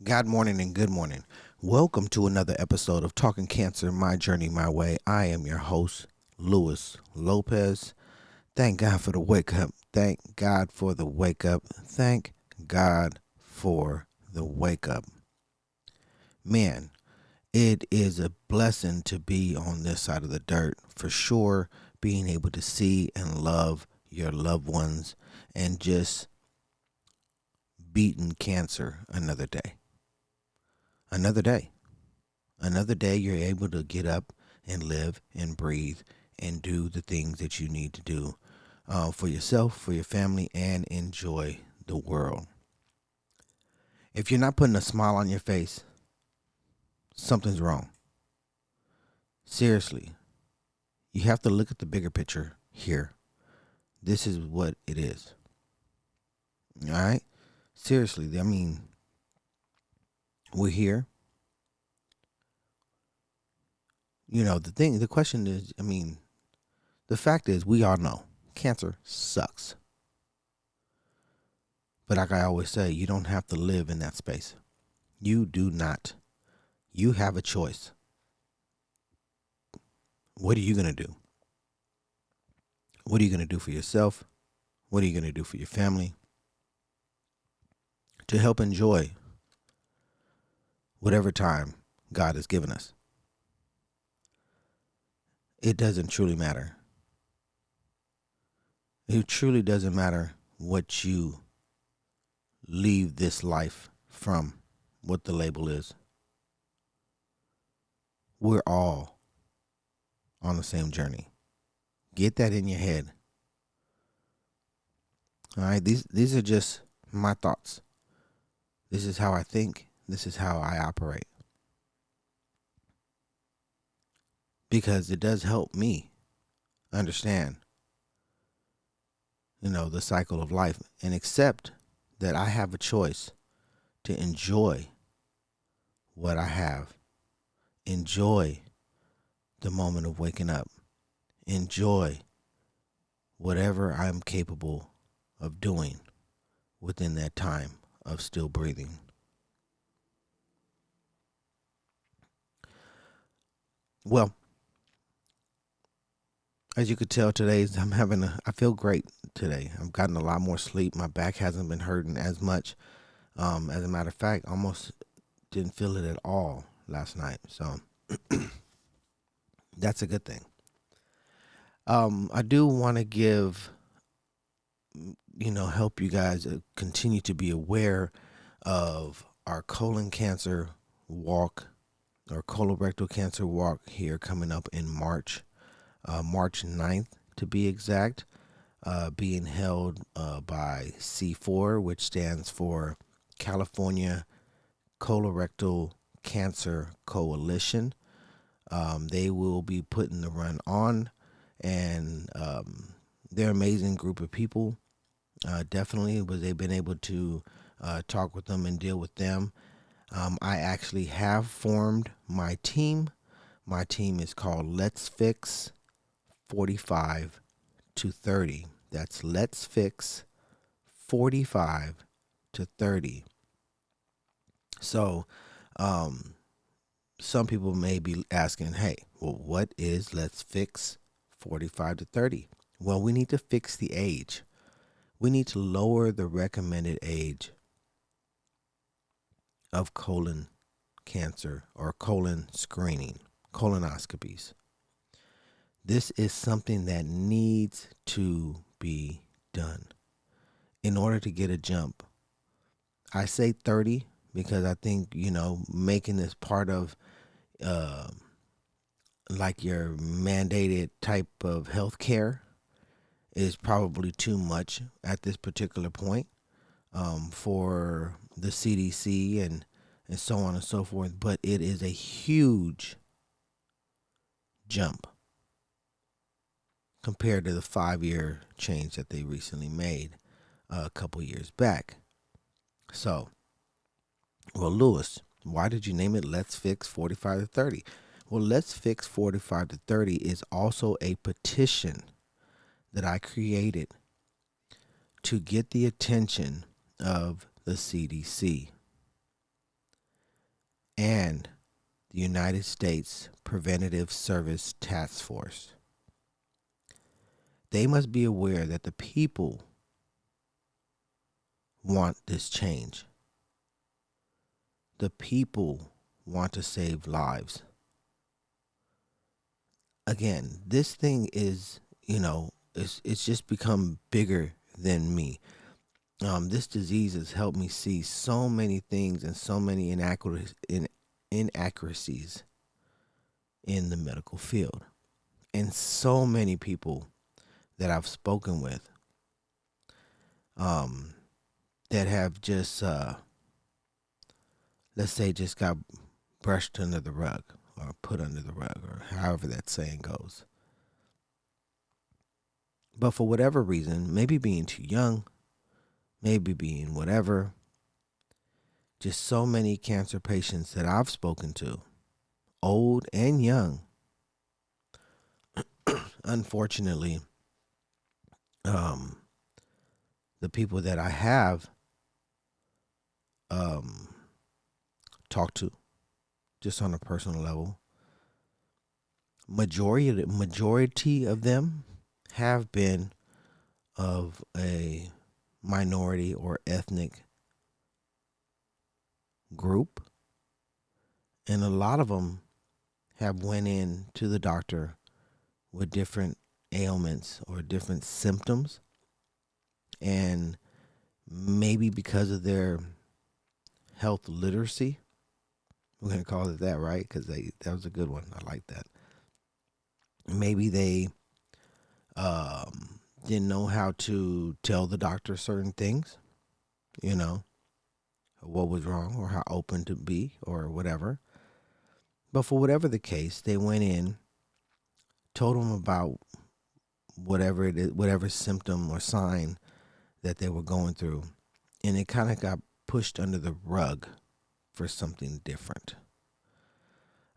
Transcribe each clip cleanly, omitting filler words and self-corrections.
God morning and good morning. Welcome to another episode of Talking Cancer, My Journey, My Way. I am your host, Louis Lopez. Thank God for the wake up. Thank God for the wake up. Thank God for the wake up. Man, it is a blessing to be on this side of the dirt for sure. Being able to see and love your loved ones and just beating cancer another day. Another day. Another day you're able to get up and live and breathe and do the things that you need to do for yourself, for your family, and enjoy the world. If you're not putting a smile on your face, something's wrong. Seriously, you have to look at the bigger picture here. This is what it is. All right? Seriously, I mean, we're here. The question is, the fact is, we all know cancer sucks. But like I always say, you don't have to live in that space. You do not. You have a choice. What are you going to do? What are you going to do for yourself? What are you going to do for your family? To help enjoy whatever time God has given us. It doesn't truly matter. It truly doesn't matter what you leave this life from, what the label is. We're all on the same journey. Get that in your head. All right, these are just my thoughts. This is how I think. This is how I operate. Because it does help me understand, the cycle of life and accept that I have a choice to enjoy what I have. Enjoy the moment of waking up. Enjoy whatever I'm capable of doing within that time of still breathing. Well, as you could tell today, I feel great today. I've gotten a lot more sleep. My back hasn't been hurting as much. As a matter of fact, almost didn't feel it at all last night. So that's a good thing. I do want to help you guys continue to be aware of our colon cancer walk or colorectal cancer walk here coming up in March, March 9th to be exact, being held by C4, which stands for California Colorectal Cancer Coalition. They will be putting the run on, and they're an amazing group of people. Definitely, they've been able to talk with them and deal with them. I actually have formed my team. My team is called Let's Fix 45 to 30. That's Let's Fix 45 to 30. So, some people may be asking, hey, well, what is Let's Fix 45 to 30? Well, we need to fix the age. We need to lower the recommended age of colon cancer or colon screening, colonoscopies. This is something that needs to be done in order to get a jump. I say 30 because I think, making this part of like your mandated type of health care is probably too much at this particular point for the CDC and so on and so forth. But it is a huge jump compared to the 5-year change that they recently made a couple years back. So, well, Lewis, why did you name it Let's Fix 45 to 30? Well, Let's Fix 45 to 30 is also a petition that I created to get the attention of the CDC. and the United States Preventative Service Task Force. They must be aware that the people want this change. The people want to save lives. Again, this thing is, it's just become bigger than me. This disease has helped me see so many things and so many inaccuracies in the medical field. And so many people that I've spoken with that have just, let's say, just got brushed under the rug or put under the rug or however that saying goes. But for whatever reason, maybe being too young, maybe being whatever, just so many cancer patients that I've spoken to, old and young, unfortunately, the people that I have talked to, just on a personal level, majority of them have been of a minority or ethnic group, and a lot of them have went in to the doctor with different ailments or different symptoms, and maybe because of their health literacy, we're going to call it that, right? Because that was a good one. I like that. Maybe they didn't know how to tell the doctor certain things, what was wrong or how open to be or whatever. But for whatever the case, they went in, told them about whatever it is, whatever symptom or sign that they were going through, and it kind of got pushed under the rug for something different.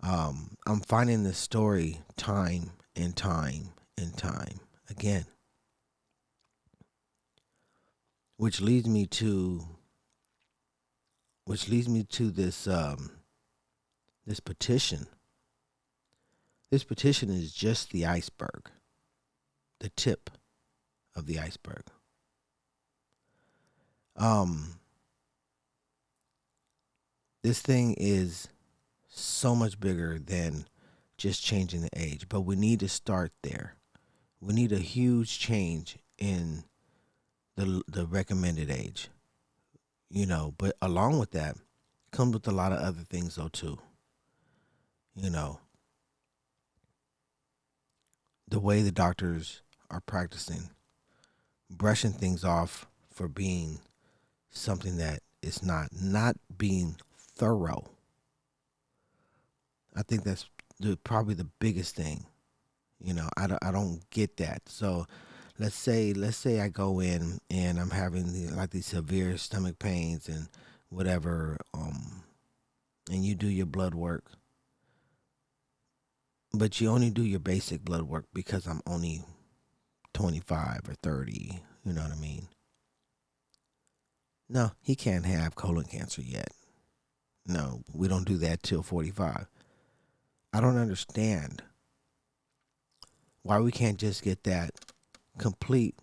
I'm finding this story time and time and time again, which leads me to this this petition. This petition is just the iceberg, the tip of the iceberg. This thing is so much bigger than just changing the age, but we need to start there. We need a huge change in the recommended age, but along with that comes with a lot of other things though too. The way the doctors are practicing, brushing things off for being something that is not being thorough. I think that's probably the biggest thing. I don't get that. So let's say I go in and I'm having these severe stomach pains and whatever, and you do your blood work, but you only do your basic blood work because I'm only 25 or 30. You know what I mean? No, he can't have colon cancer yet. No, we don't do that till 45. I don't understand why we can't just get that complete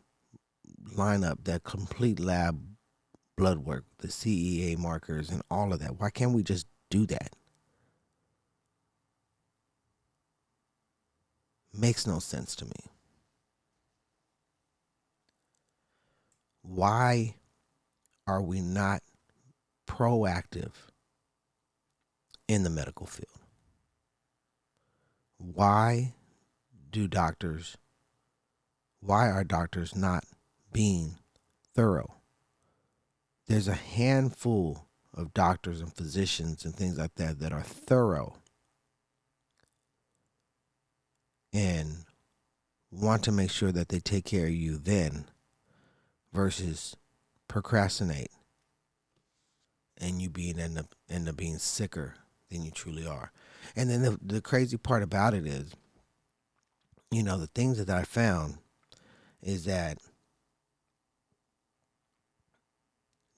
lineup, that complete lab blood work, the CEA markers and all of that. Why can't we just do that? Makes no sense to me. Why are we not proactive in the medical field? Why are doctors not being thorough? There's a handful of doctors and physicians and things like that are thorough and want to make sure that they take care of you then versus procrastinate and you end up being sicker than you truly are. And then the crazy part about it is, the things that I found is that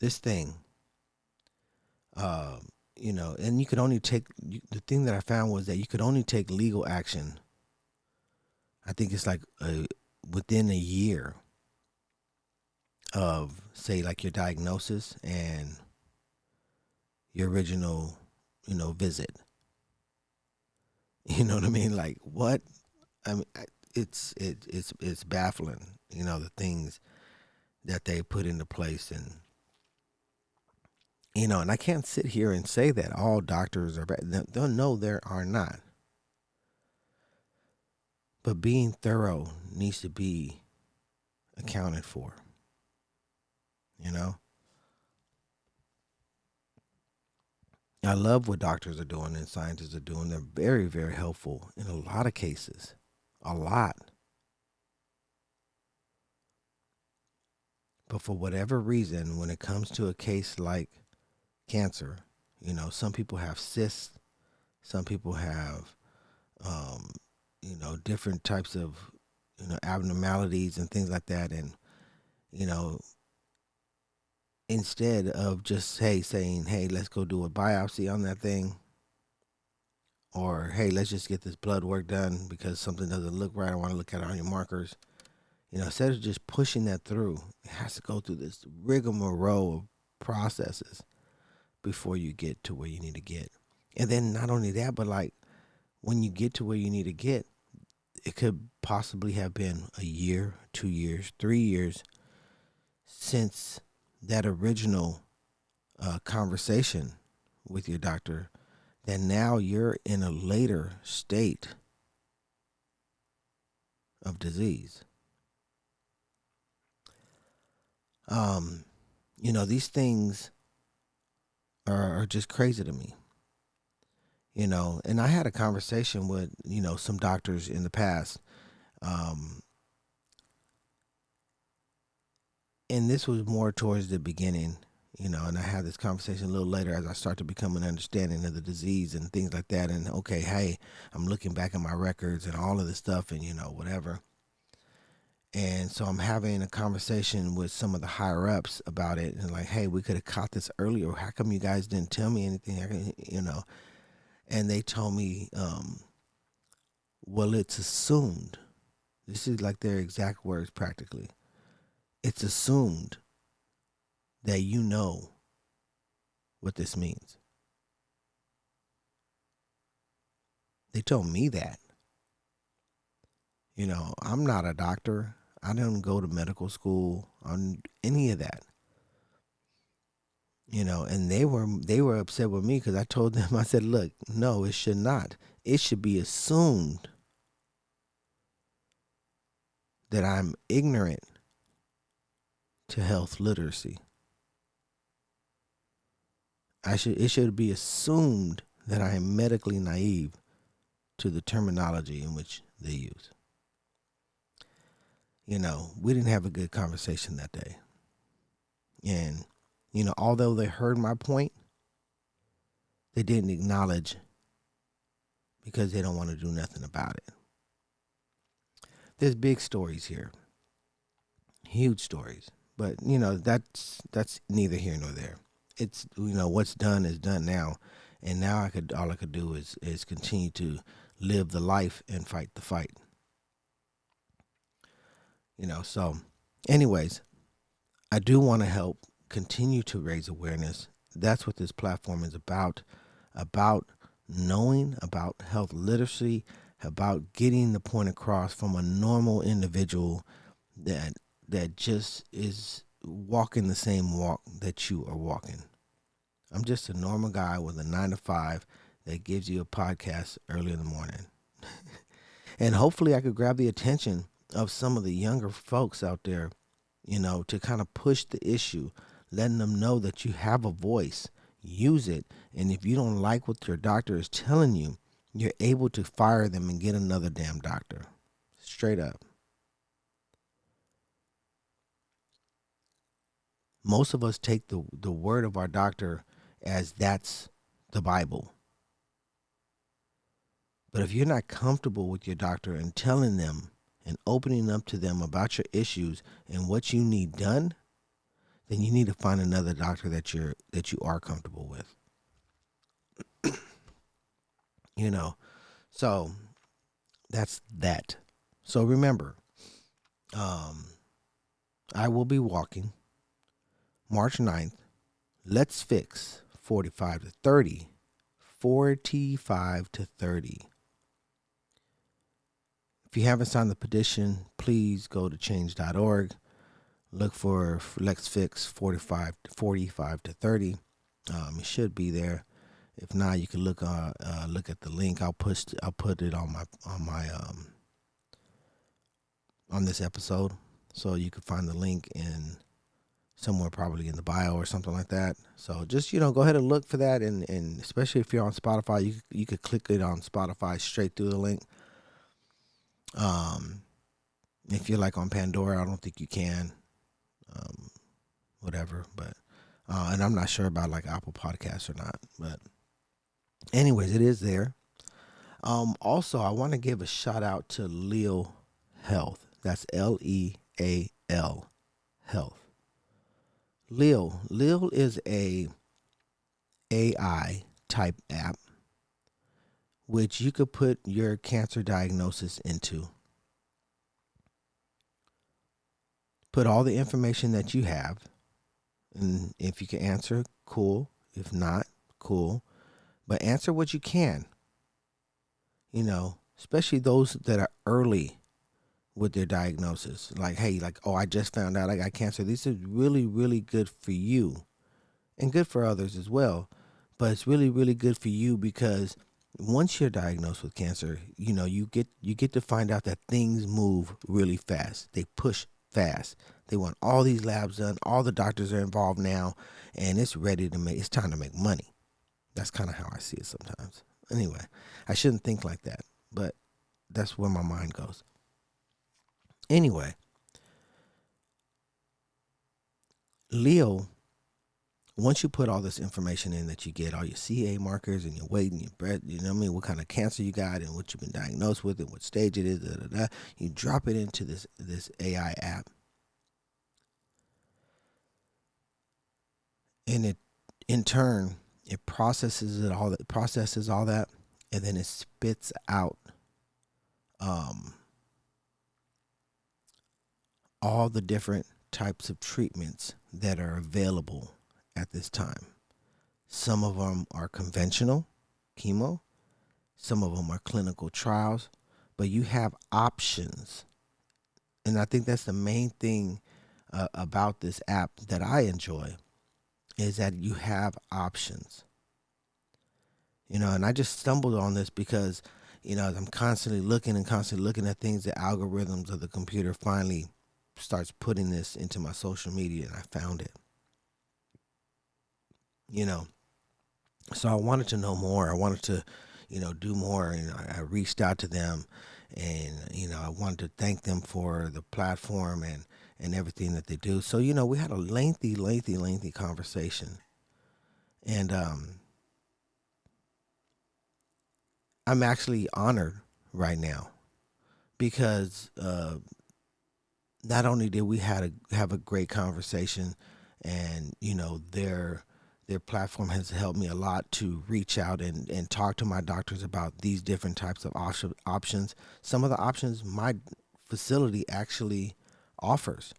this thing And you could only take, the thing that I found was that you could only take legal action. I think it's like within a year of, say, like your diagnosis and your original, visit. You know what I mean? Like what? I mean, it's baffling. The things that they put into place, and I can't sit here and say that all doctors are bad. They'll know there are not, but being thorough needs to be accounted for. You know, I love what doctors are doing and scientists are doing. They're very, very helpful in a lot of cases, a lot. But for whatever reason, when it comes to a case like cancer, some people have cysts, some people have, um, different types of, abnormalities and things like that. And, you know, instead of just, saying, hey, let's go do a biopsy on that thing, or, hey, let's just get this blood work done because something doesn't look right. I want to look at it on your markers. Instead of just pushing that through, it has to go through this rigmarole of processes before you get to where you need to get. And then not only that, but like when you get to where you need to get, it could possibly have been a year, 2 years, 3 years since that original conversation with your doctor, that now you're in a later state of disease. These things are just crazy to me. And I had a conversation with, some doctors in the past. Um, and this was more towards the beginning, and I had this conversation a little later as I start to become an understanding of the disease and things like that. And okay, hey, I'm looking back at my records and all of this stuff and, whatever. And so I'm having a conversation with some of the higher ups about it and like, hey, we could have caught this earlier. How come you guys didn't tell me anything? And they told me, well, it's assumed. This is like their exact words practically. It's assumed that you know what this means. They told me that. I'm not a doctor. I didn't go to medical school on any of that. And they were upset with me because I told them, I said, look, no, it should not. It should be assumed that I'm ignorant to health literacy. It should be assumed that I am medically naive to the terminology in which they use. We didn't have a good conversation that day. And, although they heard my point, they didn't acknowledge because they don't want to do nothing about it. There's big stories here, huge stories, but that's neither here nor there. It's what's done is done now, and now all I could do is continue to live the life and fight the fight. So anyways, I do want to help continue to raise awareness. That's what this platform is about knowing about health literacy, about getting the point across from a normal individual that just is walking the same walk that you are walking. I'm just a normal guy with a 9 to 5 that gives you a podcast early in the morning. And hopefully I could grab the attention of some of the younger folks out there, to kind of push the issue, letting them know that you have a voice, use it. And if you don't like what your doctor is telling you, you're able to fire them and get another damn doctor. Straight up. Most of us take the word of our doctor as that's the Bible. But if you're not comfortable with your doctor and telling them and opening up to them about your issues and what you need done, then you need to find another doctor that you are comfortable with. you know. So that's that. So remember, um, I will be walking March 9th. Let's fix 45 to 30. 45 to 30. If you haven't signed the petition, please go to change.org. Look for Let's Fix 45 to 30. It should be there. If not, you can look at the link. I'll put it on my on this episode, so you can find the link in somewhere, probably in the bio or something like that. So just go ahead and look for that, and especially if you're on Spotify, you could click it on Spotify straight through the link. If you're like on Pandora, I don't think you can. Whatever, but and I'm not sure about like Apple Podcasts or not, but anyways, it is there. Also, I want to give a shout out to Leal Health. That's Leal Health. Leal is a AI type app which you could put your cancer diagnosis into. Put all the information that you have, and if you can answer, cool. If not, cool. But answer what you can. Especially those that are early with their diagnosis. Like, hey, oh, I just found out I got cancer. This is really, really good for you and good for others as well. But it's really, really good for you because once you're diagnosed with cancer, you get to find out that things move really fast. They push fast. They want all these labs done. All the doctors are involved now, and it's time to make money. That's kind of how I see it sometimes. Anyway, I shouldn't think like that, but that's where my mind goes. Anyway, Leal, once you put all this information in that you get, all your CA markers and your weight and your breath, what kind of cancer you got and what you've been diagnosed with and what stage it is, you drop it into this AI app. And it, in turn, it processes all that, and then it spits out all the different types of treatments that are available at this time. Some of them are conventional chemo, some of them are clinical trials, but you have options. And I think that's the main thing about this app that I enjoy, is that you have options. And I just stumbled on this because, I'm constantly looking at things. The algorithms of the computer finally starts putting this into my social media, and I found it. So I wanted to know more. I wanted to, do more. I reached out to them, and, I wanted to thank them for the platform and everything that they do. So, we had a lengthy conversation. And I'm actually honored right now because not only did we have a great conversation, and their platform has helped me a lot to reach out and talk to my doctors about these different types of options. Some of the options my facility actually offers.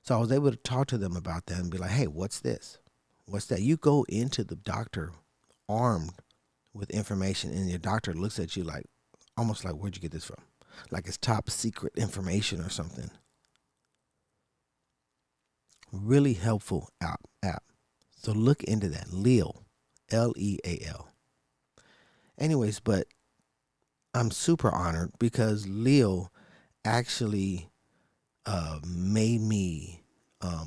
So I was able to talk to them about that and be like, hey, what's this? What's that? You go into the doctor armed with information, and your doctor looks at you like, almost like, where'd you get this from? Like it's top secret information or something. Really helpful app. So look into that. Leal, Leal. Anyways, but I'm super honored because Leal actually made me, I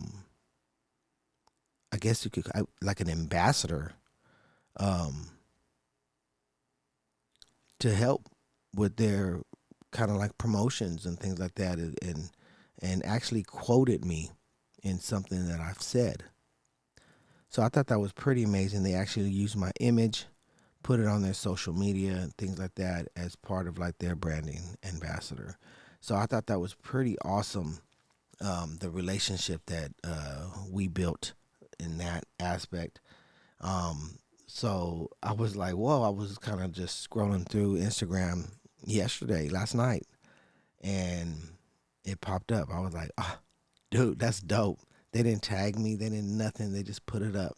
guess you could, like an ambassador, to help with their kind of like promotions and things like that, and actually quoted me in something that I've said. So I thought that was pretty amazing. They actually used my image, put it on their social media and things like that as part of like their branding ambassador. So I thought that was pretty awesome. The relationship that we built in that aspect. So I was like, whoa, I was kind of just scrolling through Instagram last night, and it popped up. I was like, ah, dude, that's dope. They didn't tag me, they didn't nothing. They just put it up,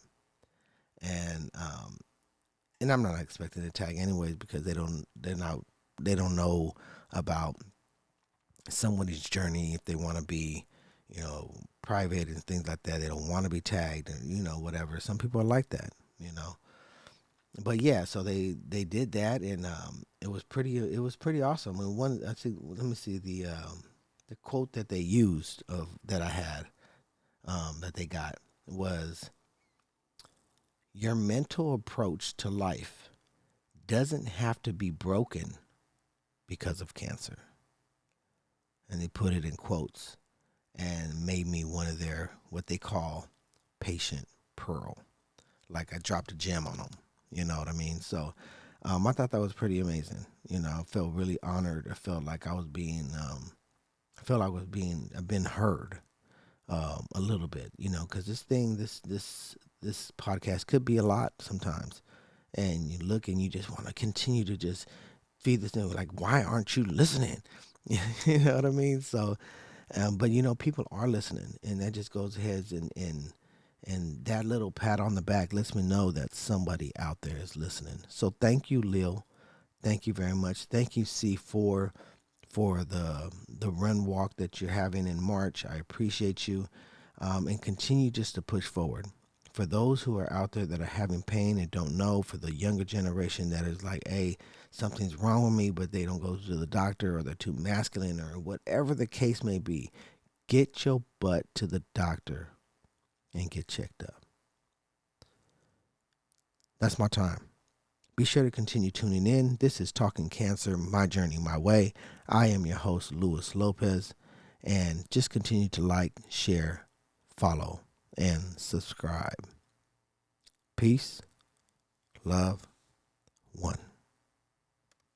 and I'm not expecting to tag anyways because they don't know about somebody's journey if they want to be, you know, private and things like that. They don't want to be tagged and whatever. Some people are like that, you know. But yeah, so they did that, and it was pretty awesome. And one I think let me see the quote that they used of that I had that they got was, your mental approach to life doesn't have to be broken because of cancer. And they put it in quotes and made me one of their what they call patient pearl. Like I dropped a gem on them. You know what I mean? So I thought that was pretty amazing. You know, I felt really honored. I felt like I was being, I've been heard a little bit. You know, because this podcast could be a lot sometimes, and you look and you just want to continue to just feed this thing. Like, why aren't you listening? You know what I mean? So, but people are listening, and that just goes ahead and that little pat on the back lets me know that somebody out there is listening. So thank you, Lil. Thank you very much. Thank you, C, for the run walk that you're having in March. I appreciate you, and continue just to push forward. For those who are out there that are having pain and don't know, for the younger generation that is like, hey, something's wrong with me, but they don't go to the doctor or they're too masculine or whatever the case may be, get your butt to the doctor and get checked up. That's my time. Be sure to continue tuning in. This is Talking Cancer, My Journey, My Way. I am your host, Luis Lopez. And just continue to like, share, follow, and subscribe. Peace, love,